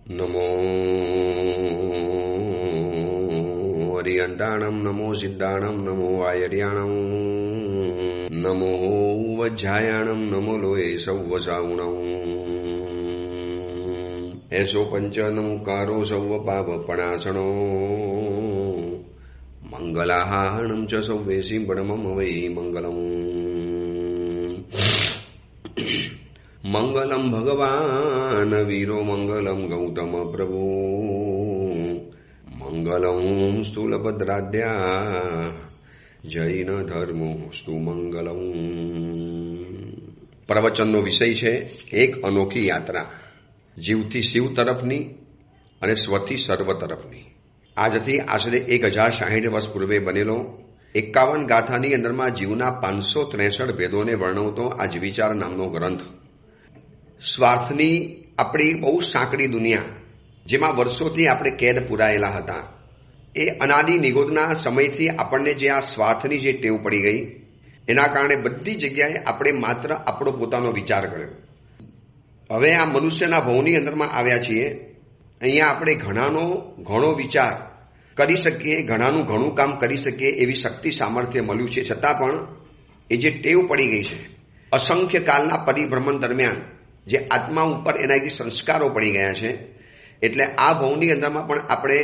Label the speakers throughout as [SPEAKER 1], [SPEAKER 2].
[SPEAKER 1] નમો હરિયંતાણમ નમો સિદ્ધાણમ નમો આયર્યાણમ નમો વજ્જાયાણમ નમો લોય સૌવસાઉણમ એસો પંચ નમુકારો સૌવ પાપપણાસણો મંગલાહાણમ ચ સૌવે સિંબણમમ વૈ મંગલમ મંગલમ ભગવાન વીરો મંગલમ ગૌતમ પ્રભુ મંગલમ સ્થૂલભદ્રાદ્યા જૈન ધર્મો સ્તુ મંગલમ. પ્રવચનનો વિષય છે એક અનોખી યાત્રા, જીવથી શિવ તરફની અને સ્વથી સર્વ તરફની. આજથી આશરે 1060 વર્ષ પૂર્વે બનેલો 51 ગાથાની અંદરમાં જીવના 563 ભેદોને વર્ણવતો આ જીવિચાર નામનો ગ્રંથ. સ્વાર્થની આપણી બહુ સાંકડી દુનિયા, જેમાં વર્ષોથી આપણે કેદ પુરાયેલા હતા, એ અનાદિ નિગોદના સમયથી આપણને જે આ સ્વાર્થની જે ટેવ પડી ગઈ, એના કારણે બધી જગ્યાએ આપણે માત્ર આપણો પોતાનો વિચાર કર્યો. હવે આ મનુષ્યના ભવની અંદરમાં આવ્યા છીએ. અહીંયા આપણે ઘણો વિચાર કરી શકીએ, ઘણાનું ઘણું કામ કરી શકીએ એવી શક્તિ સામર્થ્ય મળ્યું છે. છતાં પણ એ જે ટેવ પડી ગઈ છે, અસંખ્ય કાલના પરિભ્રમણ દરમિયાન જે આત્મા ઉપર એના જે સંસ્કારો પડી ગયા છે, એટલે આ ભવની અંદરમાં પણ આપણે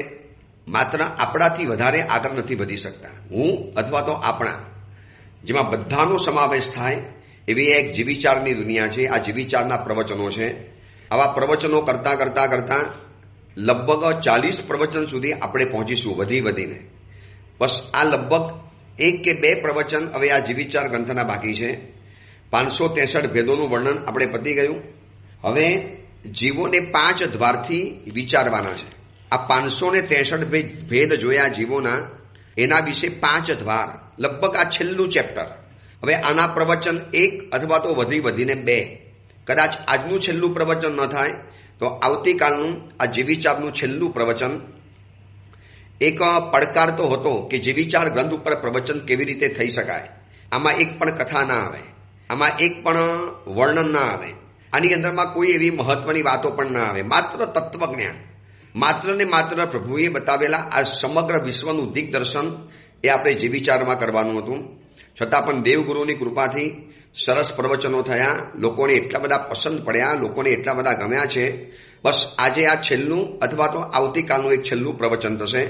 [SPEAKER 1] માત્ર આપણાથી વધારે આગળ નથી વધી શકતા. હું અથવા તો આપણા, જેમાં બધાનો સમાવેશ થાય એવી એક જીવિચારની દુનિયા છે. આ જીવિચારના પ્રવચનો છે. આવા પ્રવચનો કરતાં લગભગ 40 પ્રવચન સુધી આપણે પહોંચીશું વધીને. બસ આ લગભગ 1 કે 2 પ્રવચન હવે આ જીવિચાર ગ્રંથના બાકી છે. 563 ભેદોનું વર્ણન આપણે પતી ગયું. હવે જીવોને 5 દ્વારથી વિચારવાના છે. આ 563 ભેદ જોયા જીવોના, એના વિશે 5 દ્વાર, લગભગ આ છેલ્લું ચેપ્ટર. હવે આના પ્રવચન 1 અથવા તો વધીને 2, કદાચ આજનું છેલ્લું પ્રવચન ન થાય તો આવતીકાલનું આ જીવિચારનું છેલ્લું પ્રવચન. એક પડકાર તો હતો કે જીવિચાર ગ્રંથ ઉપર પ્રવચન કેવી રીતે થઈ શકાય. આમાં એક પણ કથા ના આવે, આમાં એક પણ વર્ણન ના આવે, આની અંદરમાં કોઈ એવી મહત્વની વાતો પણ ના આવે. માત્ર તત્વજ્ઞાન, માત્ર ને માત્ર પ્રભુએ બતાવેલા આ સમગ્ર વિશ્વનું દિગ્દર્શન એ આપણે જીવિચારમાં કરવાનું હતું. છતાં પણ દેવગુરુની કૃપાથી સરસ પ્રવચનો થયા, લોકોને એટલા બધા પસંદ પડ્યા, લોકોને એટલા બધા ગમ્યા છે. બસ આજે આ છેલ્લું અથવા તો આવતીકાલનું એક છેલ્લું પ્રવચન થશે.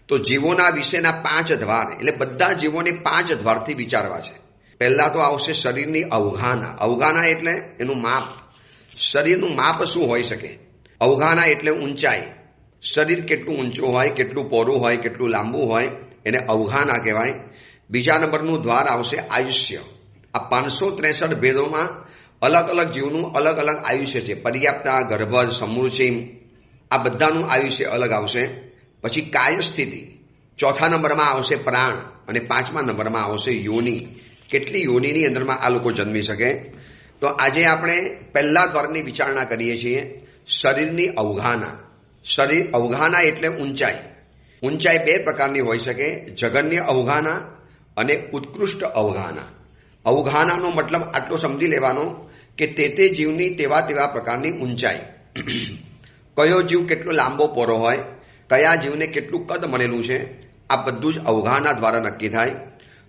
[SPEAKER 1] તો જીવોના વિશેના 5 દ્વાર, એટલે બધા જીવોને 5 દ્વારથી વિચારવા છે. પહેલા તો આવશે શરીરની અવગાહના. અવગાહના એટલે એનું માપ. શરીરનું માપ શું હોઈ શકે? અવગાહના એટલે ઊંચાઈ. શરીર કેટલું ઊંચું હોય, કેટલું પહોળું હોય, કેટલું લાંબુ હોય, એને અવગાહના કહેવાય. બીજા નંબરનું દ્વાર આવશે આયુષ્ય. આ 563 ભેદોમાં અલગ અલગ જીવનું અલગ અલગ આયુષ્ય છે. પર્યાપ્તા, ગર્ભજ, સમૃદ્ધિ, આ બધાનું આયુષ્ય અલગ આવશે. પછી કાય સ્થિતિ. ચોથા નંબરમાં આવશે પ્રાણ અને 5મા નંબરમાં આવશે યોનિ. કેટલી યોનિની અંદરમાં આ લોકો જન્મી શકે. તો આજે આપણે પહેલા દ્વારની વિચારણા કરીએ છીએ, શરીરની અવગાહના. શરીર અવગાહના એટલે ઊંચાઈ. ઊંચાઈ 2 પ્રકારની હોઈ શકે, જગન્ય અવગાહના અને ઉત્કૃષ્ટ અવગાહના. અવગાહનાનો મતલબ આટલો સમજી લેવાનો કે તે જીવની તેવા પ્રકારની ઊંચાઈ. કયો જીવ કેટલો લાંબો પહોળો હોય, કયા જીવને કેટલું કદ મળેલું છે, આ બધું જ અવગાહના દ્વારા નક્કી થાય.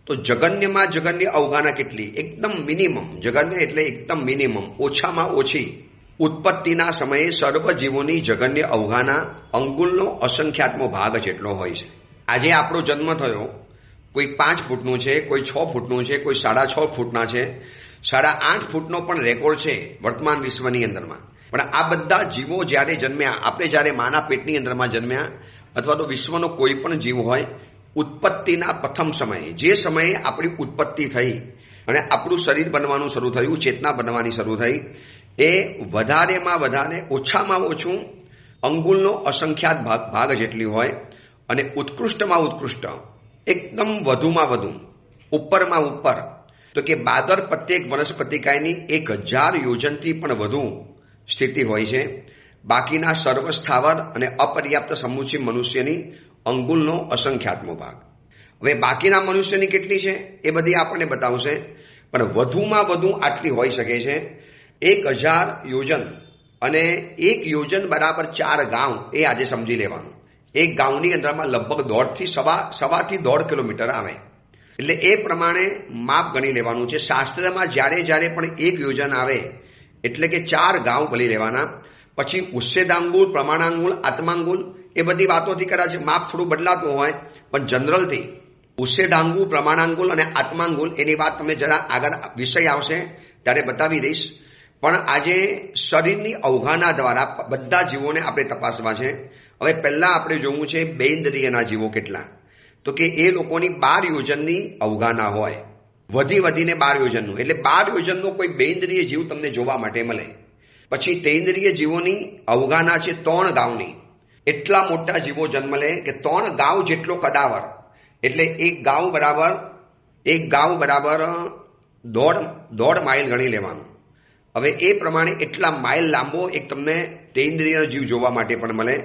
[SPEAKER 1] તો જગન્યમાં જગન્ય અવગાહના કેટલી? એકદમ મિનિમમ. જગન્ય એટલે એકદમ મિનિમમ, ઓછામાં ઓછી. ઉત્પત્તિના સમયે સર્વ જીવોની જગન્ય અવગાહના અંગુલનો અસંખ્યાત્મક ભાગ જેટલો હોય છે. આજે આપણો જન્મ થયો, કોઈ 5 ફૂટનું છે, કોઈ 6 ફૂટનું છે, કોઈ 6.5 ફૂટના છે, 8.5 ફૂટનો પણ રેકોર્ડ છે વર્તમાન વિશ્વની અંદરમાં. પણ આ બધા જીવો જ્યારે જન્મ્યા, આપણે જ્યારે માના પેટની અંદરમાં જન્મ્યા, અથવા તો વિશ્વનો કોઈ પણ જીવ હોય, ઉત્પત્તિના પ્રથમ સમયે, જે સમયે આપણી ઉત્પત્તિ થઈ અને આપણું શરીર બનવાનું શરૂ થયું, ચેતના બનવાની શરૂ થઈ, એ વધારેમાં વધારે ઓછામાં ઓછું અંગુલનો અસંખ્યાત ભાગ જેટલી હોય. અને ઉત્કૃષ્ટમાં ઉત્કૃષ્ટ, એકદમ વધુમાં વધુ, ઉપરમાં ઉપર, તો કે બાદર પ્રત્યેક વનસ્પતિકાયની 1000 યોજનથી પણ વધુ સ્થિતિ હોય છે. બાકીના સર્વ સ્થાવર અને અપર્યાપ્ત સમુચિ મનુષ્યની અંગુલનો અસંખ્યાત્મક ભાગ. હવે બાકીના મનુષ્યની કેટલી છે એ બધી આપણને બતાવશે, પણ વધુમાં વધુ આટલી હોઈ શકે છે. 1000 યોજન અને 1 યોજન બરાબર 4 ગાંવ એ આજે સમજી લેવાનું. એક ગાંવની અંદરમાં લગભગ 1.5 થી 1.5 કિલોમીટર આવે. એટલે એ પ્રમાણે માપ ગણી લેવાનું છે. શાસ્ત્રમાં જ્યારે પણ 1 યોજન આવે એટલે કે 4 ગાંવ ગણી લેવાના. પછી ઉચ્છેદાંગુલ, પ્રમાણાંગુલ, આત્માંગુલ એ બધી વાતોથી કદાચ માપ થોડું બદલાતું હોય, પણ જનરલથી ઉચ્છેદાંગુલ, પ્રમાણાંગુલ અને આત્માંગુલ એની વાત તમે જરા આગળ વિષય આવશે ત્યારે બતાવી દઈશ. પણ આજે શરીરની અવગાહના દ્વારા બધા જીવોને આપણે તપાસવા છે. હવે પહેલા આપણે જોવું છે બેઇન્દ્રિયના જીવો કેટલા, તો કે એ લોકોની 12 યોજનની અવગાહના હોય, વધીને 12 યોજનનું. એટલે 12 યોજનનો કોઈ બેઇન્દ્રિય જીવ તમને જોવા માટે મળે. પછી તેન્દ્રિય જીવોની અવગાહના છે 3 ગાંવની. એટલા મોટા જીવો જન્મ લે કે 3 ગાંવ જેટલો કદાવર. એટલે એક ગાંવ બરાબર 1.5 માઇલ ગણી લેવાનું. હવે એ પ્રમાણે એટલા માઇલ લાંબો એક તમને તેન્દ્રિય જીવ જોવા માટે પણ મળે.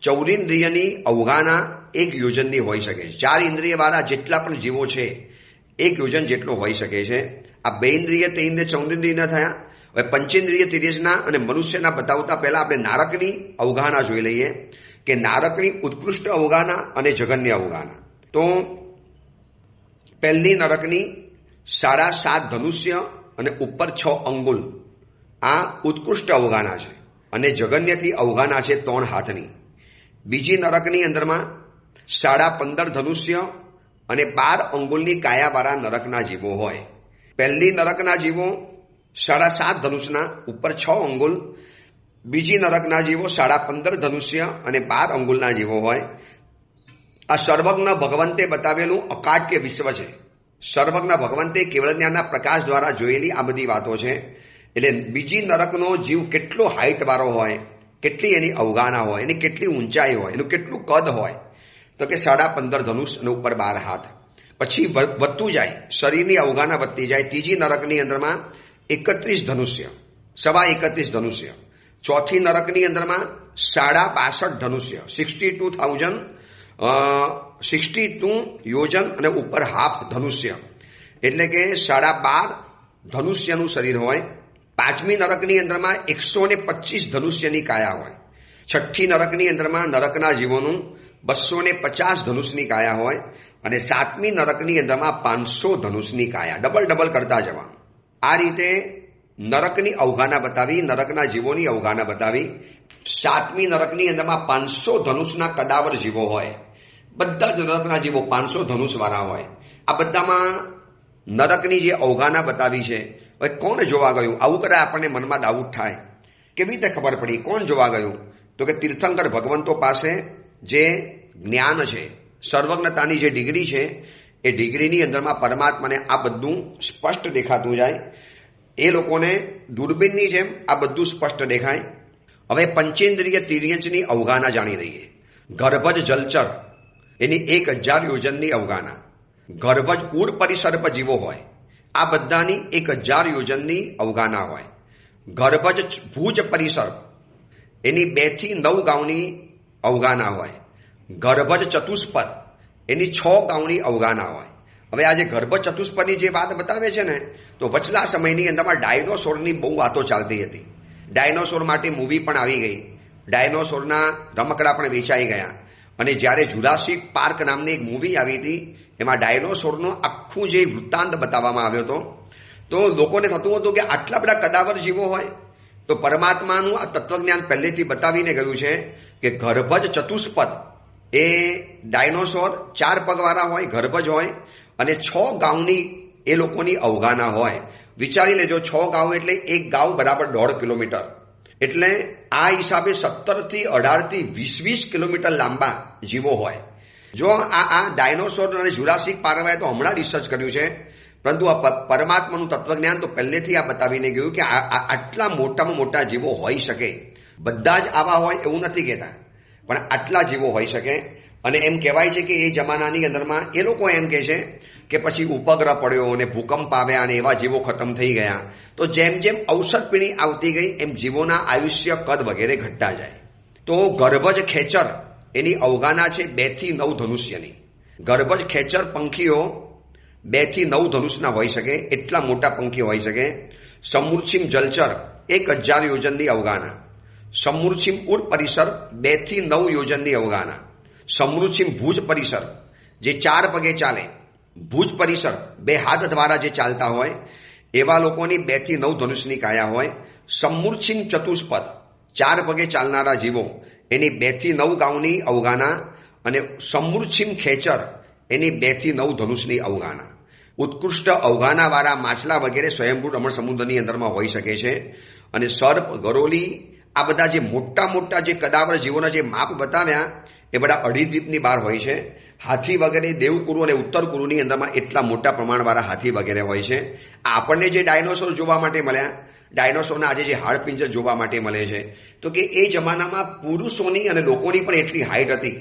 [SPEAKER 1] ચૌરિન્દ્રિયની અવગાહના 1 યોજનની હોઈ શકે છે. 4 ઇન્દ્રિયવાળા જેટલા પણ જીવો છે 1 યોજન જેટલો હોઈ શકે છે. આ બેઇન્દ્રિય, તેન્દ્રિય, ચૌરિન્દ્રિય થયા. હવે પંચેન્દ્રિય તિર્યજના અને મનુષ્યના બતાવતા પહેલા આપણે નારકની અવગાહના જોઈ લઈએ કે નારકની ઉત્કૃષ્ટ અવગાહના અને જઘન્ય અવગાહના. તો પહેલી નરકની 7.5 ધનુષ્ય અને ઉપર 6 અંગુલ આ ઉત્કૃષ્ટ અવગાહના છે અને જગન્યથી અવગાહના છે 3 હાથની. બીજી નરકની અંદરમાં 15.5 ધનુષ્ય અને 12 અંગુલની કાયાવાળા નરકના જીવો હોય. પહેલી નરકના જીવો 7.5 ધનુષના ઉપર 6 અંગુલ, બીજી નરકના જીવો 15.5 ધનુષ્ય અને 12 અંગુલના જીવો હોય. આ સર્વજ્ઞ ભગવંતે બતાવેલું અકાટ્ય વિશ્વ છે. સર્વજ્ઞ ભગવંતે કેવળ જ્ઞાનના પ્રકાશ દ્વારા જોયેલી આ બધી વાતો છે. એટલે બીજી નરકનો જીવ કેટલો હાઈટ વાળો હોય, કેટલી એની અવગાહના હોય, એની કેટલી ઊંચાઈ હોય, એનું કેટલું કદ હોય, તો કે 15.5 ધનુષ અને ઉપર 12 હાથ. પછી વધતું જાય, શરીરની અવગાહના વધતી જાય. ત્રીજી નરકની અંદરમાં 31 ધનુષ્ય, 31 ધનુષ્ય. ચોથી નરકની અંદરમાં 65 ધનુષ્ય, 62 યોજન અને ઉપર હાફ ધનુષ્ય. એટલે કે 12.5 ધનુષ્યનું શરીર હોય. પાંચમી નરકની અંદરમાં 125 ધનુષ્યની કાયા હોય. છઠ્ઠી નરકની અંદરમાં નરકના જીવોનું 250 ધનુષની કાયા હોય. અને સાતમી નરકની અંદરમાં 500 ધનુષની કાયા. ડબલ કરતા જવાનું. આ રીતે નરકની અવગાહના બતાવી, નરકના જીવોની અવગાહના બતાવી. સાતમી નરકની અંદરમાં 500 ધનુષના કદાવર જીવો હોય. બધા જ નરકના જીવો 500 ધનુષ વાળા હોય. આ બધામાં નરકની જે અવગાહના બતાવી છે, હવે કોણ જોવા ગયું? આવું કરે આપણને મનમાં ડાઉટ થાય. કેવી રીતે ખબર પડી કોણ જોવા ગયું? તો કે તીર્થંકર ભગવંતો પાસે જે જ્ઞાન છે, સર્વજ્ઞતાની જે ડિગ્રી છે, એ ડિગ્રીની અંદરમાં પરમાત્માને આ બધું સ્પષ્ટ દેખાતું જાય. એ લોકોને દૂરબીનની જેમ આ બધું સ્પષ્ટ દેખાય. હવે પંચેન્દ્રિય તિર્યંચની અવગાહના જાણી લઈએ. ગર્ભજ જલચર એની 1000 યોજનની અવગાહના. ગર્ભજ ઉર પરિસર્પ જીવો હોય, આ બધાની 1000 યોજનની અવગાહના હોય. ગર્ભજ ભુજ પરિસર્પ એની 2 થી 9 ગાંવની અવગાહના હોય. ગર્ભજ ચતુષ્પદ એની 6 ગાંવની અવગાહના હોય. હવે આજે ગર્ભ ચતુષ્પદની જે વાત બતાવે છે ને, તો વચલા સમયની અંદરમાં ડાયનોસોરની બહુ વાતો ચાલતી હતી. ડાયનોસોર માટે મૂવી પણ આવી ગઈ. ડાયનોસોરના રમકડા પણ વેચાઈ ગયા. અને જ્યારે જુરાસિક પાર્ક નામની એક મૂવી આવી હતી, એમાં ડાયનોસોરનો આખું જે વૃત્તાંત બતાવવામાં આવ્યો હતો, તો લોકોને થતું હતું કે આટલા બધા કદાવર જીવો હોય. તો પરમાત્માનું આ તત્વજ્ઞાન પહેલેથી બતાવીને ગયું છે કે ગર્ભજ ચતુષ્પદ એ ડાયનોસોર 4 પગવાળા હોય, ગર્ભજ હોય અને 6 ગાંવની એ લોકોની અવગાહના હોય. વિચારી લેજો, 6 ગાંવ એટલે એક ગાંવ બરાબર 1.5 કિલોમીટર. એટલે આ હિસાબે 17 થી 18 થી 20 કિલોમીટર લાંબા જીવો હોય. જો આ ડાયનોસોર અને જુરાસિક પાર્કમાં તો હમણાં રિસર્ચ કર્યું છે, પરંતુ આ પરમાત્માનું તત્વજ્ઞાન તો પહેલેથી આ બતાવીને ગયું કે આટલા મોટામાં મોટા જીવો હોઈ શકે. બધા જ આવા હોય એવું નથી કહેતા, પણ આટલા જીવો હોઈ શકે. અને એમ કહેવાય છે કે એ જમાનાની અંદરમાં એ લોકો એમ કહે છે કે પછી ઉપગ્રહ પડ્યો અને ભૂકંપ આવ્યા અને એવા જીવો ખતમ થઈ ગયા. તો જેમ જેમ ઔષધ પીણી આવતી ગઈ એમ જીવોના આયુષ્ય, કદ વગેરે ઘટતા જાય. તો ગર્ભજ ખેચર એની અવગાહના છે 2 થી 9 ધનુષ્યની. ગર્ભજ ખેચર પંખીઓ 2 થી 9 ધનુષના હોઈ શકે, એટલા મોટા પંખી હોઈ શકે. સમૂર્છિમ જલચર 1000 યોજનની અવગાહના. સમરૂચિમ ઉર પરિસર 2 થી 9 યોજનની અવગાહના, સમરૂચિમ ભુજ પરિસર જે 4 પગે ચાલે, ભુજ પરિસર 2 હાથ દ્વારા જે ચાલતા હોય એવા લોકોની 2 થી 9 ધનુષની કાયા હોય, સમૂર્છિમ ચતુષ્પદ 4 પગે ચાલનારા જીવો એની 2 થી 9 ગાઉની અવગાહના અને સમૂર્છિમ ખેચર એની 2 થી 9 ધનુષની અવગાહના. ઉત્કૃષ્ટ અવગાહનાવાળા માછલા વગેરે સ્વયંભૂ રમણ સમુદ્રની અંદરમાં હોઈ શકે છે. અને સર્પ, ગરોલી આ બધા જે મોટા મોટા જે કદાવર જીવોના જે માપ બતાવ્યા એ બધા અઢી દ્વીપની બહાર હોય છે. હાથી વગેરે દેવકુરુ અને ઉત્તર કુરુની અંદરમાં એટલા મોટા પ્રમાણવાળા હાથી વગેરે હોય છે. આપણને જે ડાયનોસોર જોવા માટે મળ્યા, ડાયનોસોરના આજે જે હાડપિંજર જોવા માટે મળે છે, તો કે એ જમાનામાં પુરુષોની અને લોકોની પણ એટલી હાઈટ હતી.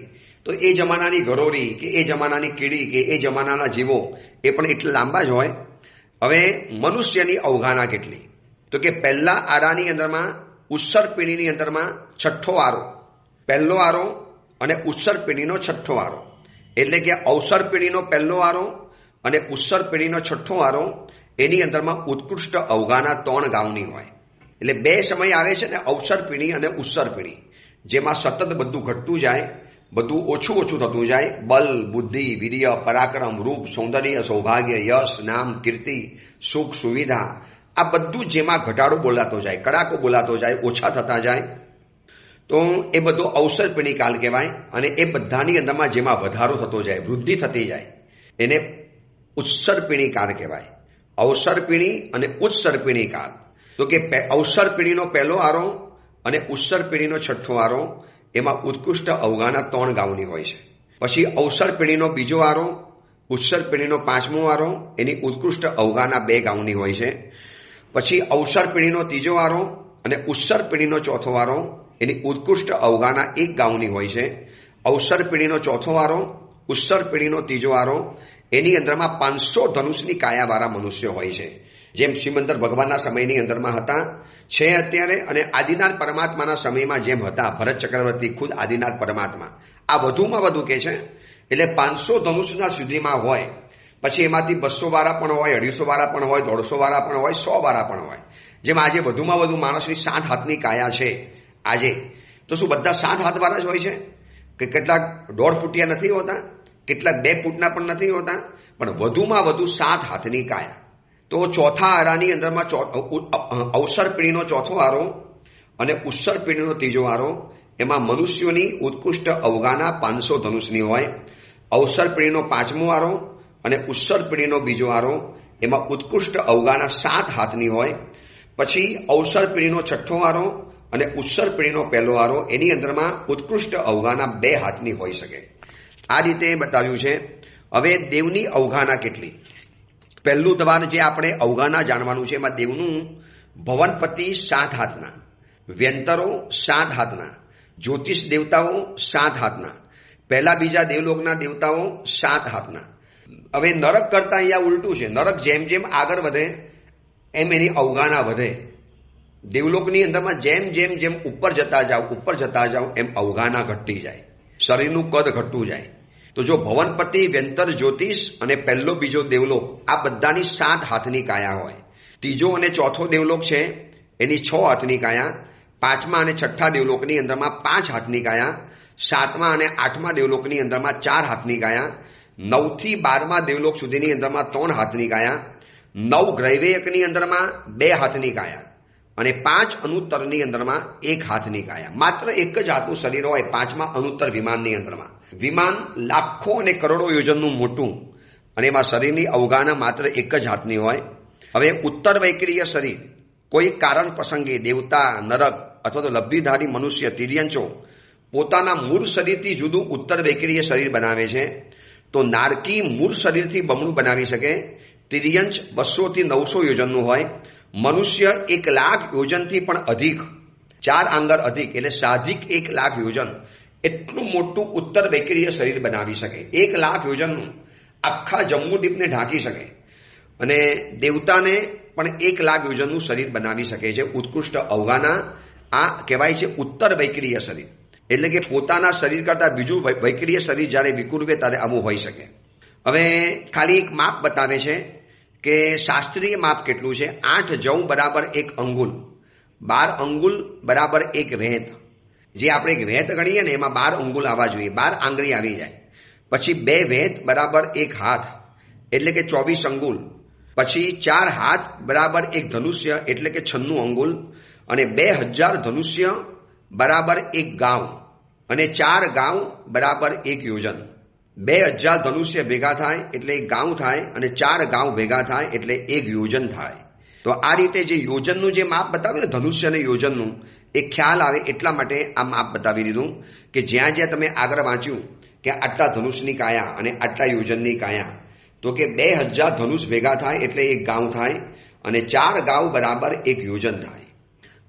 [SPEAKER 1] તો એ જમાનાની ગરોરી કે એ જમાનાની કીડી કે એ જમાનાના જીવો એ પણ એટલા લાંબા જ હોય. હવે મનુષ્યની અવગાહના કેટલી? તો કે પહેલા આરાની અંદરમાં ઉત્સર પેઢીની અંદરમાં 6થો આરો, પહેલો આરો અને ઉત્સર પેઢીનો 6થો આરો, એટલે કે અવસર પેઢીનો પહેલો આરો અને ઉત્સર પેઢીનો 6થો આરો એની અંદરમાં ઉત્કૃષ્ટ અવગાહના 3 ગાઉની હોય. એટલે 2 સમય આવે છે ને, અવસર પેઢી અને ઉત્સર પેઢી, જેમાં સતત બધું ઘટતું જાય, બધું ઓછું ઓછું થતું જાય. બલ, બુદ્ધિ, વીર્ય, પરાક્રમ, રૂપ, સૌંદર્ય, સૌભાગ્ય, યશ, નામ, કીર્તિ, સુખ, સુવિધા આ બધું જેમાં ઘટાડો બોલાતો જાય, કડાકો બોલાતો જાય, ઓછા થતા જાય, તો એ બધો અવસર પેઢી કાળ કહેવાય. અને એ બધાની અંદરમાં જેમાં વધારો થતો જાય, વૃદ્ધિ થતી જાય એને ઉત્સર પેઢી કાળ કહેવાય. અવસર પેઢી અને ઉત્સર પેઢી કાળ, તો કે અવસર પેઢીનો પહેલો આરો અને ઉત્સર પેઢીનો 6થો આરો એમાં ઉત્કૃષ્ટ અવગાહના 3 ગાઉની હોય છે. પછી અવસર પેઢીનો બીજો આરો, ઉત્સર પેઢીનો 5મો આરો એની ઉત્કૃષ્ટ અવગાહના 2 ગાઉની હોય છે. પછી અવસર પેઢીનો 3જો આરો અને ઉત્સર પેઢીનો 4થો આરો એની ઉત્કૃષ્ટ અવગાહના 1 ગાઉની હોય છે. અવસર પેઢીનો 4થો આરો, ઉત્સર પેઢીનો 3જો આરો એની અંદરમાં 500 ધનુષની કાયાવાળા મનુષ્ય હોય છે, જેમ શ્રીમંદર ભગવાનના સમયની અંદરમાં હતા છે અત્યારે, અને આદિનાથ પરમાત્માના સમયમાં જેમ હતા ભરત ચક્રવર્તી ખુદ આદિનાથ પરમાત્મા. આ વધુમાં વધુ કે છે. એટલે 500 ધનુષના સુધીમાં હોય. પછી એમાંથી 200 વાળા પણ હોય, 250 વાળા પણ હોય, 150 વાળા પણ હોય, 100 વાળા પણ હોય. જેમ આજે વધુમાં વધુ માણસની 7 હાથની કાયા છે આજે, તો શું બધા 7 હાથ વાળા જ હોય છે? કે કેટલાક 1.5 ફૂટિયા નથી હોતા, કેટલાક 2 ફૂટના પણ નથી હોતા, પણ વધુમાં વધુ 7 હાથની કાયા. તો ચોથા આરાની અંદરમાં અવસર પેઢીનો 4થો આરો અને ઉત્સર પેઢીનો 3જો આરો એમાં મનુષ્યોની ઉત્કૃષ્ટ અવગાહના 500 ધનુષની હોય. અવસર પેઢીનો 5મો આરો અને ઉત્સર પેઢીનો 2જો આરો એમાં ઉત્કૃષ્ટ અવગાહના 7 હાથની હોય. પછી અવસર પેઢીનો 6થો આરો અને ઉત્સર પેઢીનો પહેલો આરો એની અંદરમાં ઉત્કૃષ્ટ અવગાહના 2 હાથની હોઈ શકે. આ રીતે બતાવ્યું છે. હવે દેવની અવગાહના કેટલી? પહેલું દ્વાર જે આપણે અવગાહના જાણવાનું છે એમાં દેવનું ભવનપતિ 7 હાથના, વ્યંતરો 7 હાથના, જ્યોતિષ દેવતાઓ 7 હાથના, પહેલા બીજા દેવલોકના દેવતાઓ 7 હાથના. હવે નરક કરતા અહીંયા ઉલટું છે. નરક જેમ જેમ આગળ વધે એમ એની અવગાહના વધે. દેવલોકની અંદરમાં જેમ જેમ જેમ ઉપર જતા જાઓ એમ અવગાહના ઘટતી જાય, શરીરનું કદ ઘટતું જાય. તો જો ભવનપતિ, વ્યંતર, જ્યોતિષ અને પહેલો બીજો દેવલોક આ બધાની 7 હાથની કાયા હોય. ત્રીજો અને ચોથો દેવલોક છે એની 6 હાથની કાયા. 5મા અને 6ઠ્ઠા દેવલોકની અંદરમાં 5 હાથની કાયા. 7મા અને 8મા દેવલોકની અંદરમાં 4 હાથની કાયા. 9 થી 12મા દેવલોક સુધીની અંદરમાં 3 હાથની કાયા. 9 ગ્રૈવેયકની અંદરમાં 2 હાથની કાયા અને 5 અનુત્તરની અંદરમાં 1 હાથની કાયા. માત્ર એક જ હાથનું શરીર હોય 5મા અનુત્તર વિમાનની અંદરમાં. વિમાન લાખો અને કરોડો યોજનનું મોટું અને એમાં શરીરની અવગાહના માત્ર એક જ હાથની હોય. હવે ઉત્તર વૈક્રીય શરીર કોઈ કારણ પ્રસંગે દેવતા, નરક અથવા તો લબ્ધિધારી મનુષ્ય, તિર્યંચો પોતાના મૂળ શરીરથી જુદું ઉત્તર વૈક્રીય શરીર બનાવે છે. તો નારકી મૂળ શરીરથી બમણું બનાવી શકે. તિર્યંચ 200 થી 900 યોજનનું હોય. મનુષ્ય 1 લાખ યોજનથી પણ અધિક, 4 આંગર અધિક એટલે સાધિક 1 લાખ યોજન એટલું મોટું ઉત્તર વૈક્રીય શરીર બનાવી શકે. 1 લાખ યોજનનું આખા જમ્મુદ્વીપને ઢાંકી શકે. અને દેવતાને પણ 1 લાખ યોજનનું શરીર બનાવી શકે છે. ઉત્કૃષ્ટ અવગાહના આ કહેવાય છે ઉત્તર વૈક્રીય શરીર. એટલે કે પોતાના શરીર કરતાં બીજું વૈક્રીય શરીર જ્યારે વિકુરવે ત્યારે આવું હોઈ શકે. હવે ખાલી એક માપ બતાવે છે કે શાસ્ત્રીય માપ કેટલું છે. 8 જવ બરાબર 1 અંગુલ. 12 અંગુલ બરાબર 1 વેંત, જે આપણે એક વેંત ગણીએ ને એમાં 12 અંગુલ આવવા જોઈએ, 12 આંગળી આવી જાય. પછી 2 વેંત બરાબર 1 હાથ એટલે કે 24 અંગુલ. પછી 4 હાથ બરાબર 1 ધનુષ્ય એટલે કે 96 અંગુલ. અને 2000 ધનુષ્ય બરાબર 1 ગાંવ અને 4 ગાંવ બરાબર 1 યોજન. 2000 ધનુષ્ય ભેગા થાય એટલે 1 ગાંવ થાય અને 4 ગાંવ ભેગા થાય એટલે 1 યોજન થાય. તો આ રીતે જે યોજનનું જે માપ બતાવ્યું ને ધનુષ્ય અને યોજનનું, એ ખ્યાલ આવે એટલા માટે આ માપ બતાવી દીધું કે જ્યાં જ્યાં તમે આગળ વાંચ્યું કે આટલા ધનુષની કાયા અને આટલા યોજનની કાયા, તો કે 2000 ધનુષ ભેગા થાય એટલે 1 ગાંવ થાય અને 4 ગાંવ બરાબર 1 યોજન થાય.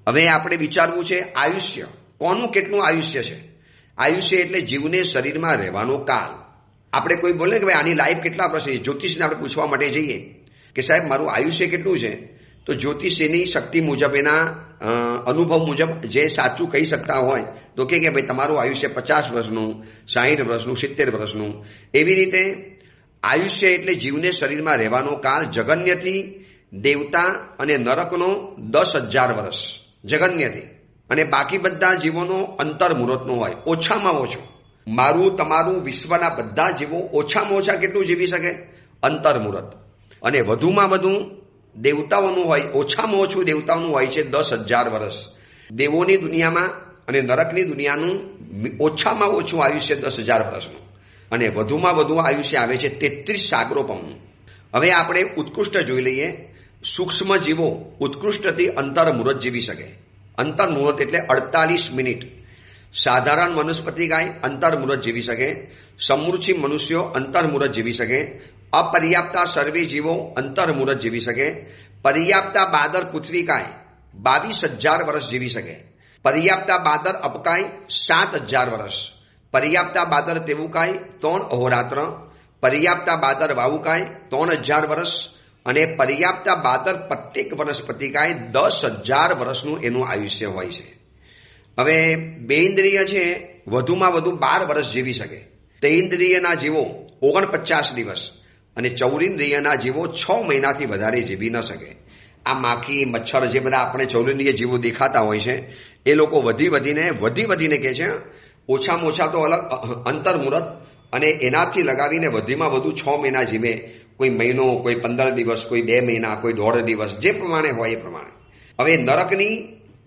[SPEAKER 1] હવે આપણે વિચારવું છે આયુષ્ય, કોનું કેટલું આયુષ્ય છે? આયુષ્ય એટલે જીવને શરીરમાં રહેવાનો કાળ. આપણે કોઈ બોલે કે ભાઈ આની લાઈફ કેટલા વર્ષ છે, જ્યોતિષને આપણે પૂછવા માટે જઈએ કે સાહેબ મારું આયુષ્ય કેટલું છે, તો જ્યોતિષ એની શક્તિ મુજબ, એના અનુભવ મુજબ જે સાચું કહી શકતા હોય તો કે ભાઈ તમારું આયુષ્ય 50 વર્ષનું, 60 વર્ષનું, 70 વર્ષનું. એવી રીતે આયુષ્ય એટલે જીવને શરીરમાં રહેવાનો કાળ જગન્યથી દેવતા અને નરકનો 10,000 વર્ષ જગન્યથી, અને બાકી બધા જીવોનો અંતર મુહૂર્તનો હોય ઓછામાં ઓછો. મારું તમારું વિશ્વના બધા જીવો ઓછામાં ઓછા કેટલું જીવી શકે? અંતર મુહૂર્ત. અને વધુમાં વધુ દેવતાઓનું હોય, ઓછામાં ઓછું દેવતાઓનું હોય છે 10,000 વર્ષ. દેવોની દુનિયામાં અને નરકની દુનિયાનું ઓછામાં ઓછું આયુષ્ય 10,000 વર્ષનું અને વધુમાં વધુ આયુષ્ય આવે છે 33 સાગરોપમનું. હવે આપણે ઉત્કૃષ્ટ જોઈ લઈએ. સૂક્ષ્મ જીવો ઉત્કૃષ્ટથી અંતર મુહૂર્ત જીવી શકે. અંતર મુહૂર્ત એટલે 48 મિનિટ. સાધારણ વનસ્પતિ ગાય અંતર મુહૂર્ત જીવી શકે. સમૃદ્ધિ મનુષ્યો અંતર મુહૂર્ત જીવી શકે. અપર્યાપ્તા સર્વે જીવો અંતર મુહૂર્ત જીવી શકે. પર્યાપ્તા બાદર પૃથ્વી કાય 22,000 વર્ષ જીવી શકે. પર્યાપ્તા બાદર અપકાય 7,000 વર્ષ. પર્યાપ્તા બાદર તેવુકાય 3 અહોરાત્ર. પર્યાપ્તા બાદર વાવુકાય 3,000 વર્ષ. અને પર્યાપ્તા બાદર પ્રત્યેક વનસ્પતિકાય 10,000 વર્ષનું એનું આયુષ્ય હોય છે. હવે બેઇન્દ્રિય છે વધુમાં વધુ 12 વર્ષ જીવી શકે. તૈન્દ્રિયના જીવો 49 દિવસ અને ચૌરિન્દ્રિયના જીવો 6 મહિનાથી વધારે જીવી ન શકે. આ માખી, મચ્છર જે બધા આપણે ચૌરિન્દ્રિય જીવો દેખાતા હોય છે, એ લોકો વધી વધીને કહે છે ઓછામાં ઓછા તો અલગ અંતર મુહૂર્ત અને એનાથી લગાવીને વધીમાં વધુ 6 મહિના જીવે. કોઈ મહિનો, કોઈ 15 દિવસ, કોઈ 2 મહિના, કોઈ 1.5 દિવસ, જે પ્રમાણે હોય એ પ્રમાણે. હવે નરકની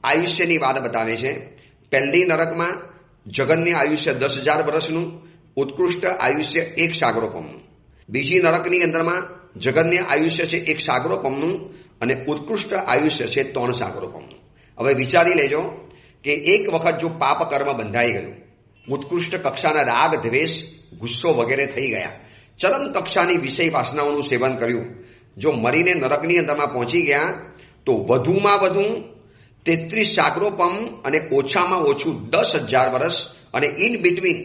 [SPEAKER 1] આયુષ્યની વાત બતાવે છે. પહેલી નરકમાં જગનની આયુષ્ય 10,000 વર્ષનું, ઉત્કૃષ્ટ આયુષ્ય 1 સાગરોપમનું. બીજી નરકની અંદરમાં જગનની આયુષ્ય છે 1 સાગરોપમનું અને ઉત્કૃષ્ટ આયુષ્ય છે 3 સાગરોપમનું. હવે વિચારી લેજો કે એક વખત જો પાપ કર્મ બંધાઈ ગયું, ઉત્કૃષ્ટ કક્ષાના રાગ, દ્વેષ, ગુસ્સો વગેરે થઈ ગયા, ચરમ કક્ષાની વિષય વાસનાઓનું સેવન કર્યું, જો મરીને નરકની અંદરમાં પહોંચી ગયા તો વધુમાં વધુ 33 સાગરોપમ અને ઓછામાં ઓછું 10,000 વર્ષ. અને ઇન બિટવીન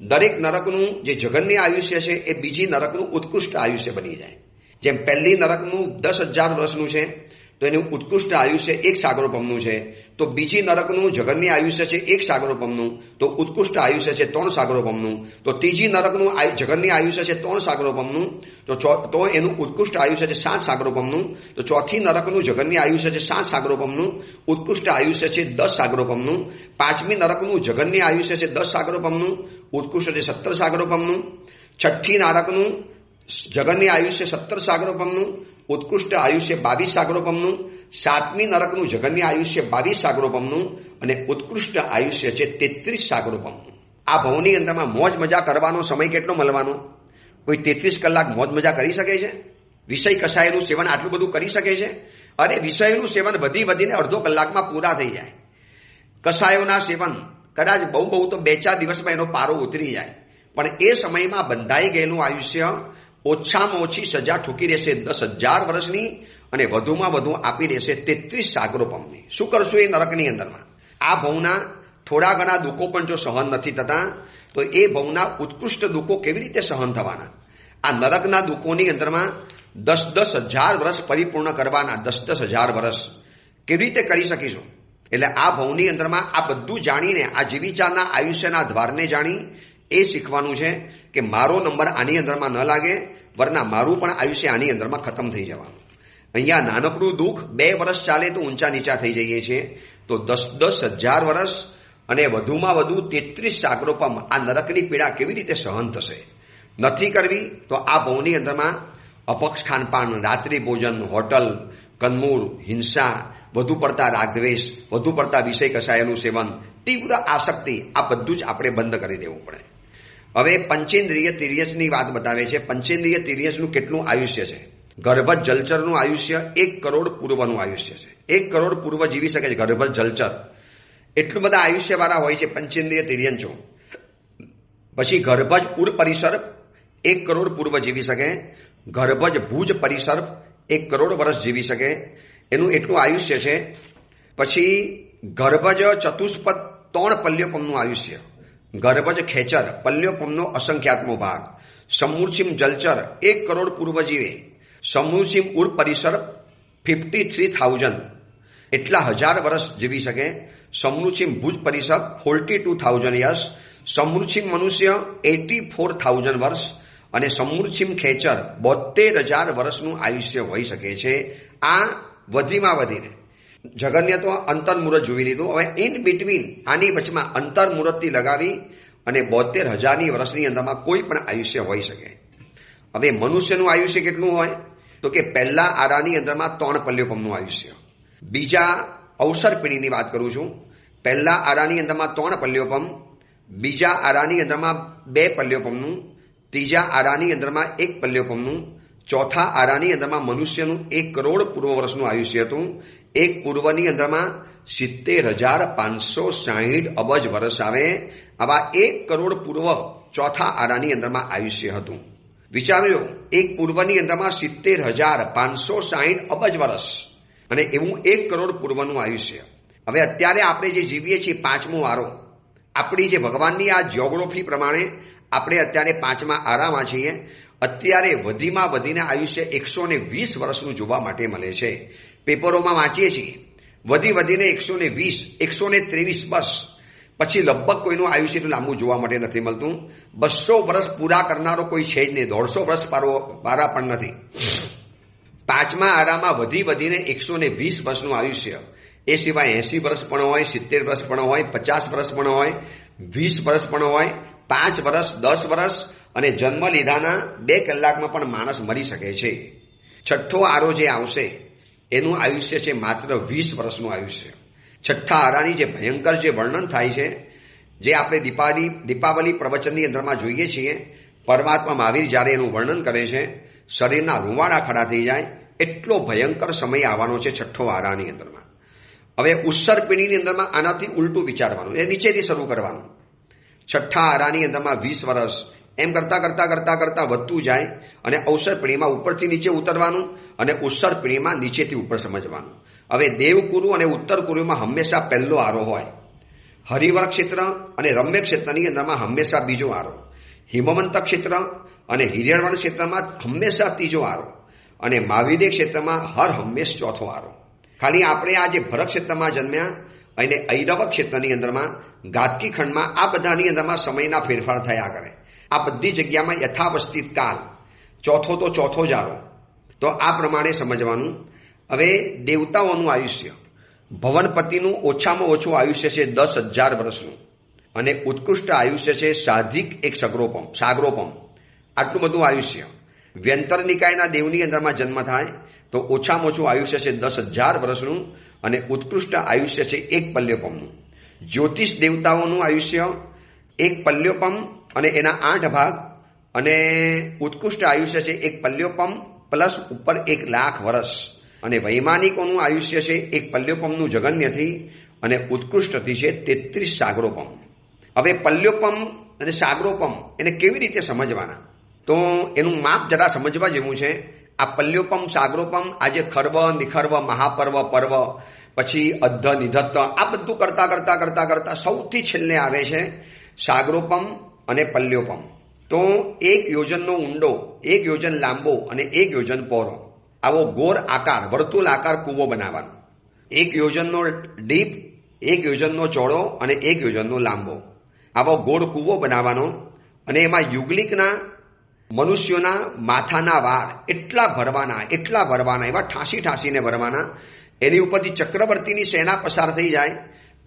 [SPEAKER 1] દરેક નરકનું જે જગનની આયુષ્ય છે એ બીજી નરકનું ઉત્કૃષ્ટ આયુષ્ય બની જાય. જેમ પહેલી નરકનું 10,000 વર્ષનું છે તો એનું ઉત્કૃષ્ટ આયુષ્ય 1 સાગરોપમનું છે, તો બીજી નરકનું જગનની આયુષ્ય છે 1 સાગરોપમનું, તો ઉત્કૃષ્ટ આયુષ્ય છે 3 સાગરોપમનું. તો ત્રીજી નરકનું જગનની આયુષ્ય છે 3 સાગરોપમનું, તો એનું ઉત્કૃષ્ટ આયુષ્ય છે 7 સાગરોપમનું. તો ચોથી નરકનું જગનની આયુષ્ય છે 7 સાગરોપમનું, ઉત્કૃષ્ટ આયુષ્ય છે 10 સાગરોપમનું. પાંચમી નરકનું જગનની આયુષ્ય છે 10 સાગરોપમનું, ઉત્કૃષ્ટ છે 17 સાગરોપમનું. છઠ્ઠી નરકનું જગનની આયુષ્ય 17 સાગરોપમનું, ઉત્કૃષ્ટ આયુષ્ય 22 સાગરોપમનું. સાતમી નરકનું જગનની આયુષ્ય 22 સાગરોપમનું અને ઉત્કૃષ્ટ આયુષ્ય છે 33 સાગરોપમનું. આ ભવની અંદરમાં મોજ મજા કરવાનો સમય કેટલો મળવાનો? કોઈ 33 કલાક મોજ મજા કરી શકે છે? વિષય કષાયનું સેવન આટલું બધું કરી શકે છે? અરે વિષયનું સેવન વધીને અડધો કલાકમાં પૂરા થઈ જાય. કષાયોના સેવન કદાચ બહુ તો 2-4 દિવસમાં એનો પારો ઉતરી જાય, પણ એ સમયમાં બંધાઈ ગયેલું આયુષ્ય ઓછામાં ઓછી સજા ઠૂકી રહેશે 10,000 વર્ષની અને વધુમાં વધુ આપી દેશે 33 સાગરોપમની. શું કરશું એ નરકની અંદરમાં? આ ભવના થોડા ઘણા દુઃખો પણ જો સહન નથી થતા તો એ ભવના ઉત્કૃષ્ટ દુઃખો કેવી રીતે સહન થવાના? આ નરકના દુઃખોની અંદરમાં 10,000 વર્ષ પરિપૂર્ણ કરવાના. 10,000 વર્ષ કેવી રીતે કરી શકીશું? એટલે આ ભવની અંદરમાં આ બધું જાણીને, આ જીવિચારના આયુષ્યના દ્વારને જાણી એ શીખવાનું છે કે મારો નંબર આની અંદરમાં ન લાગે, વરના મારું પણ આયુષ્ય આની અંદરમાં ખતમ થઈ જવાનું. અહીંયા નાનકડું દુઃખ 2 વર્ષ ચાલે તો ઊંચા નીચા થઈ જઈએ છીએ, તો 10,000 વર્ષ અને વધુમાં વધુ 33 સાગરોપમ આ નરકની પીડા કેવી રીતે સહન થશે? નથી કરવી તો આ ભવની અંદરમાં અપક્ષ ખાનપાન, રાત્રિ ભોજન, હોટલ, કંદમૂળ, હિંસા, વધુ પડતા રાગદ્વેષ, વધુ પડતા વિષય કસાયેલું સેવન, તીવ્ર આસક્તિ, આ બધું જ આપણે બંધ કરી દેવું પડે. હવે પંચેન્દ્રિય તિર્યજની વાત બતાવે છે. પંચેન્દ્રિય તિર્યજનું કેટલું આયુષ્ય છે? ગર્ભજ જલચરનું આયુષ્ય 1 કરોડ પૂર્વનું આયુષ્ય છે. 1 કરોડ પૂર્વ જીવી શકે છે ગર્ભજ જલચર. એટલું બધા આયુષ્યવાળા હોય છે પંચેન્દ્રિય તિર્યંચો. પછી ગર્ભજ ઉર પરિસર 1 કરોડ પૂર્વ જીવી શકે. ગર્ભજ ભુજ પરિસર 1 કરોડ વર્ષ જીવી શકે, એનું એટલું આયુષ્ય છે. પછી ગર્ભજ ચતુષ્પદ 3 પલ્યોપમનું આયુષ્ય. ગર્ભજ ખેચર પલ્યોપમનો અસંખ્યાત્મો ભાગ. સમૂર્છિમ જલચર 1 કરોડ પૂર્વ જીવે. સમૂર્છિમ ઉર પરિસર 53,000 એટલા 1000 વર્ષ જીવી શકે. સમૃચિમ ભુજ પરિસર 42,000 યર્સ. સમૃચિમ મનુષ્ય 84,000 વર્ષ અને સમૃચિમ ખેચર 72,000 વર્ષનું આયુષ્ય હોઈ શકે છે. આ વધીમાં વધીને જગન્ય તો અંતર્મુહૂર્ત જોઈ લીધું. હવે ઇન બિટવીન આની વચમાં અંતર્મુહૂર્તથી લગાવી અને 72,000ની વર્ષની અંદરમાં કોઈ પણ આયુષ્ય હોઈ શકે. હવે મનુષ્યનું આયુષ્ય કેટલું હોય? તો કે પહેલા આરાની અંદરમાં 3 પલ્યોપમનું આયુષ્ય. બીજા અવસર પીઢીની વાત કરું છું. પહેલા આરાની અંદરમાં 3 પલ્યોપમ, બીજા આરાની અંદરમાં 2 પલ્યોપમનું, ત્રીજા આરાની અંદરમાં 1 પલ્યોપમનું, ચોથા આરાની અંદરમાં મનુષ્યનું 1 કરોડ પૂર્વ વર્ષનું આયુષ્ય હતું. 1 પૂર્વની અંદરમાં 70,560 અબજ વર્ષ આવે. આવા 1 કરોડ પૂર્વ ચોથા આરાની અંદરમાં આયુષ્ય હતું. વિચારજો, 1 પૂર્વની અંદરમાં 70,560 અબજ વર્ષ અને એવું 1 કરોડ પૂર્વનું આયુષ્ય. હવે અત્યારે આપણે જે જીવીએ છીએ 5મો આરો, આપણી જે ભગવાનની આ જ્યોગ્રાફી પ્રમાણે આપણે અત્યારે 5મા આરામાં છીએ. અત્યારે વધીમાં વધીને આયુષ્ય 120 વર્ષનું જોવા માટે મળે છે. પેપરોમાં વાંચીએ છીએ વધી વધીને 120, 123 બસ. પછી લગભગ કોઈનું આયુષ્ય એટલું લાંબુ જોવા માટે નથી મળતું. 200 વર્ષ પૂરા કરનારો કોઈ છે જ નહીં. 150 વર્ષ પારા પણ નથી. 5મા આરામાં વધી વધીને 120 વર્ષનું આયુષ્ય. એ સિવાય 80 વર્ષ પણ હોય, 70 વર્ષ પણ હોય, 50 વર્ષ પણ હોય, 20 વર્ષ પણ હોય, 5 વર્ષ, 10 વર્ષ અને જન્મ લીધાના 2 કલાકમાં પણ માણસ મરી શકે છે. 6ઠ્ઠો આરો જે આવશે એનું આયુષ્ય છે માત્ર 20 વર્ષનું આયુષ્ય. 6ઠ્ઠા આરાની જે ભયંકર જે વર્ણન થાય છે, જે આપણે દીપાવલી પ્રવચનની અંદરમાં જોઈએ છીએ, પરમાત્મા મહાવીર જ્યારે એનું વર્ણન કરે છે, શરીરના રૂંવાડા ખડા થઈ જાય એટલો ભયંકર સમય આવવાનો છે 6ઠ્ઠો આરાની અંદરમાં. હવે ઉત્સર પીઢીની અંદરમાં આનાથી ઉલટું વિચારવાનું, એ નીચેથી શરૂ કરવાનું. 6ઠ્ઠા આરાની અંદરમાં 20 વર્ષ એમ કરતા કરતા કરતા કરતા વધતું જાય અને અવસર પીઢીમાં ઉપરથી નીચે ઉતરવાનું અને ઉત્સર પીઢીમાં નીચેથી ઉપર સમજવાનું. હવે દેવકુરુ અને ઉત્તર કુરુમાં હંમેશા પહેલો આરો હોય. હરિવર ક્ષેત્ર અને રમ્ય ક્ષેત્રની અંદરમાં હંમેશા બીજો આરો. હિમવંત ક્ષેત્ર અને હિરણવણ ક્ષેત્રમાં હંમેશા ત્રીજો આરો અને મહાવીર ક્ષેત્રમાં હર હંમેશ ચોથો આરો. ખાલી આપણે આ જે ભરત ક્ષેત્રમાં જન્મ્યા અને ઐરવ ક્ષેત્રની અંદરમાં ગાતકી ખંડમાં આ બધાની અંદરમાં સમયના ફેરફાર થયા કરે. આ બધી જગ્યામાં યથાવસ્થિત કાલ, ચોથો તો ચોથો જ આરો. તો આ પ્રમાણે સમજવાનું. હવે દેવતાઓનું આયુષ્ય, ભવનપતિનું ઓછામાં ઓછું આયુષ્ય છે 10,000 વર્ષનું અને ઉત્કૃષ્ટ આયુષ્ય છે સાધિક 1 સાગરોપમ. આટલું બધું આયુષ્ય. વ્યંતર નિકાયના દેવની અંદરમાં જન્મ થાય તો ઓછામાં ઓછું આયુષ્ય છે 10,000 વર્ષનું અને ઉત્કૃષ્ટ આયુષ્ય છે 1 પલ્યોપમનું. જ્યોતિષ દેવતાઓનું આયુષ્ય 1 પલ્યોપમ અને એના 8 ભાગ અને ઉત્કૃષ્ટ આયુષ્ય છે 1 પલ્યોપમ પ્લસ ઉપર 1 લાખ વર્ષ અને વૈમાનિકોનું આયુષ્ય છે 1 પલ્યોપમનું જગન્યથી અને ઉત્કૃષ્ટથી છે 33 સાગરોપમ. હવે પલ્યોપમ અને સાગરોપમ એને કેવી રીતે સમજવાના? તો એનું માપ જરા સમજવા જેવું છે. આ પલ્યોપમ સાગરોપમ આજે ખર્વ, નિખર્વ, મહાપર્વ, પર્વ, પછી અધ્ધ, નિધત્ત, આ બધું કરતા કરતા કરતા કરતા સૌથી છેલ્લે આવે છે સાગરોપમ અને પલ્યોપમ. તો 1 યોજનનો ઊંડો, 1 યોજન લાંબો અને 1 યોજન પહોળો આવો ગોળ આકાર, વર્તુળ આકાર કૂવો બનાવવાનો. 1 યોજનનો ડીપ, 1 યોજનનો ચોળો અને 1 યોજનનો લાંબો આવો ગોળ કૂવો બનાવવાનો અને એમાં યુગલિકના મનુષ્યોના માથાના વાળ એટલા ભરવાના એવા ઠાંસી ઠાંસીને ભરવાના, એની ઉપરથી ચક્રવર્તીની સેના પસાર થઈ જાય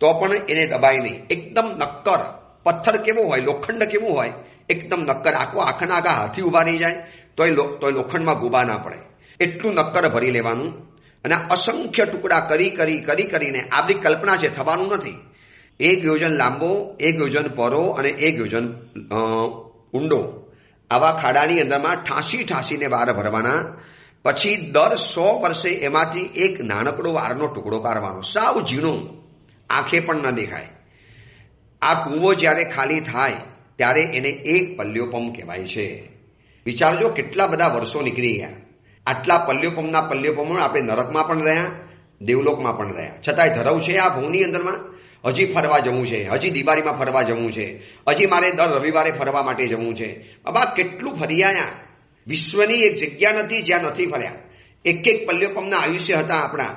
[SPEAKER 1] તો પણ એને દબાય નહીં. એકદમ નક્કર પથ્થર કેવો હોય, લોખંડ કેવું હોય, એકદમ નક્કર. આખા હાથી ઉભા રહી જાય તોય લોખંડમાં ગોબા ના પડે, એટલું નક્કર ભરી લેવાનું. અને અસંખ્ય ટુકડા કરીને આપણી કલ્પના છે, થવાનું નથી. 1 યોજન લાંબો, 1 યોજન પહોળો અને 1 યોજન ઊંડો આવા ખાડાની અંદરમાં ઠાંસીને વાર ભરવાના. પછી દર 100 વર્ષે એમાંથી એક નાનકડો વારનો ટુકડો કાઢવાનો, સાવ ઝીણો, આંખે પણ ન દેખાય. આ કૂવો જ્યારે ખાલી થાય ત્યારે એને એક પલ્યોપમ કહેવાય છે. વિચારજો કેટલા બધા વર્ષો નીકળી ગયા. આટલા પલ્યોપમના આપણે નરકમાં પણ રહ્યા, દેવલોકમાં પણ રહ્યા, છતાંય ધરવ છે આ ભૂમિની અંદરમાં. હજી ફરવા જવું છે, હજી દિવાળીમાં ફરવા જવું છે, હજી મારે દર રવિવારે ફરવા માટે જવું છે. બાબા કેટલું ફરી આયા. વિશ્વની એક જગ્યા નથી જ્યાં નથી ફર્યા. એક પલ્યોપમના આયુષ્ય હતા આપણા,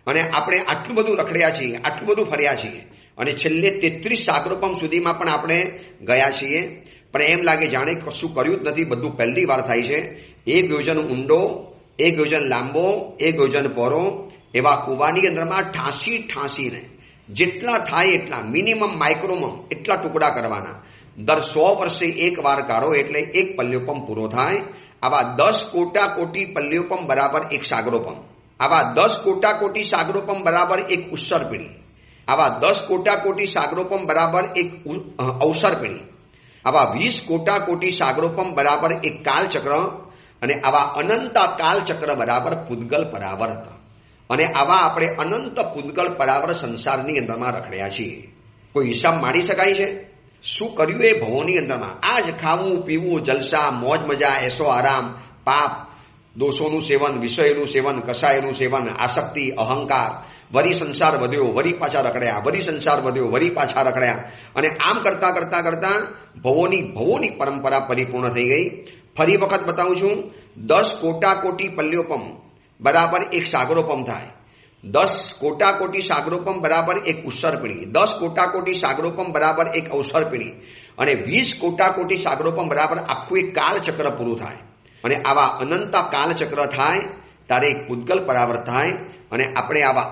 [SPEAKER 1] અને આપણે આટલું બધું રખડ્યા છીએ, આટલું બધું ફર્યા છીએ, અને છેલ્લે 33 સાગરોપમ સુધીમાં પણ આપણે ગયા છીએ. પણ એમ લાગે જાણે કશું કર્યું જ નથી, બધું પહેલી વાર થાય છે. 1 યોજન ઊંડો, 1 યોજન લાંબો, 1 યોજન પહોળો એવા કૂવાની અંદરમાં ઠાંસીને જેટલા થાય એટલા મિનિમમ માઇક્રોમમ એટલા ટુકડા કરવાના. દર 100 વર્ષે એક વાર કાઢો એટલે એક પલ્યોપમ પૂરો થાય. આવા 10 કોટી પલ્યોપમ બરાબર એક સાગરોપમ, આવા 10 કોટી સાગરોપમ બરાબર એક ઉત્સર્પિણી, આવા 10 કોટી સાગરોપમ બરાબર એક અવસર્પિણી, આવા 20 કોટી સાગરોપમ બરાબર એક કાલચક્ર, અને આવા અનંત કાલચક્ર બરાબર પૂદગલ પરાવર્ત. અને આવા આપણે અનંત પૂદગલ પરાવર્ત સંસારની અંદરમાં રખડ્યા છીએ. કોઈ હિસાબ માંડી શકાય છે? શું કર્યું એ ભવોની અંદરમાં? આ જ ખાવું પીવું, જલસા, મોજ મજા, એસો આરામ, પાપ, દોષોનું સેવન, વિષયનું સેવન, કસાયનું સેવન, આસક્તિ, અહંકાર, વરી સંસાર વધ્યો, વરી પાછા રખડ્યા, વરી સંસાર વધ્યો, વરી પાછા રખડ્યા. અને આમ કરતા ભવોની પરંપરા પરિપૂર્ણ થઈ ગઈ. ફરી વખત બતાવું છું, 10 કોટી પલ્યોપમ બરાબર એક સાગરોપમ થાય, 10 કોટી સાગરોપમ બરાબર એક ઉત્સર્પિણી, 10 કોટી સાગરોપમ બરાબર એક અવસર્પિણી, અને 20 કોટી સાગરોપમ બરાબર આખું એક કાલચક્ર પૂરું થાય. અને આવા અનંત કાલચક્ર થાય ત્યારે એક પૂદગલ પરાવર્ત થાય. અને આપણે આવા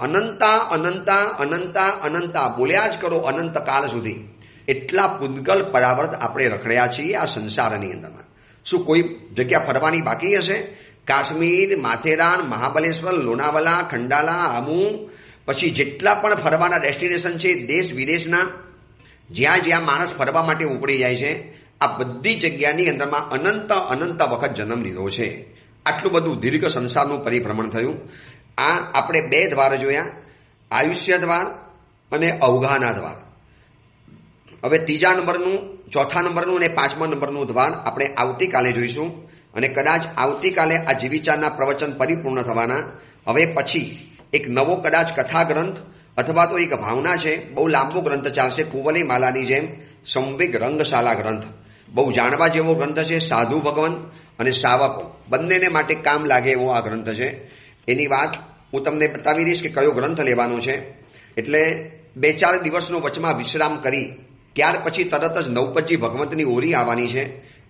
[SPEAKER 1] અનંતા બોલ્યા જ કરો અનંત કાલ સુધી. એટલા પૂદગલ પરાવર્ત આપણે રખડ્યા છીએ આ સંસારની અંદરમાં. શું કોઈ જગ્યા ફરવાની બાકી હશે? કાશ્મીર, માથેરાન, મહાબલેશ્વર, લોનાવાલા, ખંડાલા, આબુ, પછી જેટલા પણ ફરવાના ડેસ્ટિનેશન છે દેશ વિદેશના, જ્યાં માણસ ફરવા માટે ઉપડી જાય છે, આ બધી જગ્યાની અંદરમાં અનંત વખત જન્મ લીધો છે. આટલું બધું દીર્ઘ સંસારનું પરિભ્રમણ થયું. આ આપણે 2 દ્વાર જોયા, આયુષ્ય દ્વાર અને અવઘાના દ્વાર. હવે 3જા નંબરનું, 4થા નંબરનું અને 5મા નંબરનું દ્વાર આપણે આવતીકાલે જોઈશું. અને કદાચ આવતીકાલે આ જીવિચારના પ્રવચન પરિપૂર્ણ થવાના. હવે પછી એક નવો કદાચ કથા ગ્રંથ અથવા તો એક ભાવના છે, બહુ લાંબો ગ્રંથ ચાલશે, કુવલી માલાની જેમ સંવેગ રંગશાલા ગ્રંથ. બહુ જાણવા જેવો ગ્રંથ છે. સાધુ ભગવાન અને સાવકો બંનેને માટે કામ લાગે એવો આ ગ્રંથ છે. એની વાત હું તમને બતાવી દઈશ કે કયો ગ્રંથ લેવાનો છે. એટલે 2-4 દિવસનો વચમાં વિશ્રામ કરી ત્યાર પછી તરત જ નવપતજી ભગવંતની ઓરી આવવાની છે.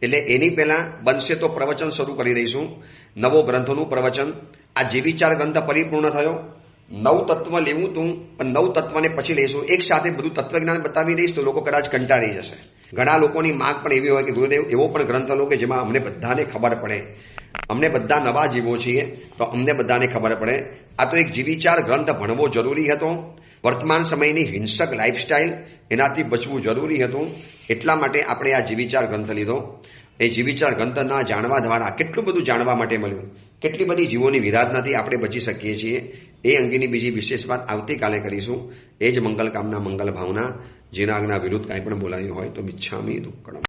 [SPEAKER 1] એટલે એની પહેલા બનશે તો પ્રવચન શરૂ કરી દઈશું, નવો ગ્રંથોનું પ્રવચન. આ જીવિચાર ગ્રંથ પરિપૂર્ણ થયો. 9 તત્વ લેવું તું, પણ 9 તત્વને પછી લઈશું. એક સાથે બધું તત્વજ્ઞાન બતાવી દઈશ તો લોકો કદાચ કંટાળી જશે. ઘણા લોકોની માંગ પણ એવી હોય કે ગુરુદેવ એવો પણ ગ્રંથ લો કે જેમાં અમને બધાને ખબર પડે. અમને બધા નવા જીવો છીએ તો અમને બધાને ખબર પડે. આ તો એક જીવિચાર ગ્રંથ ભણવો જરૂરી હતો. વર્તમાન સમયની હિંસક લાઈફસ્ટાઈલ એનાથી બચવું જરૂરી હતું. એટલા માટે આપણે આ જીવિચાર ગ્રંથ લીધો. એ જીવિચાર ગ્રંથના જાણવા દ્વારા કેટલું બધું જાણવા માટે મળ્યું, કેટલી બધી જીવોની વિરાધનાથી આપણે બચી શકીએ છીએ. એ અંગેની બીજી વિશેષ વાત આવતીકાલે કરીશું. એ જ મંગલ કામના મંગલ ભાવના. જેના આજ્ઞા વિરુદ્ધ કાંઈ પણ બોલાયું હોય તો મિચ્છામિ દુક્કડમ.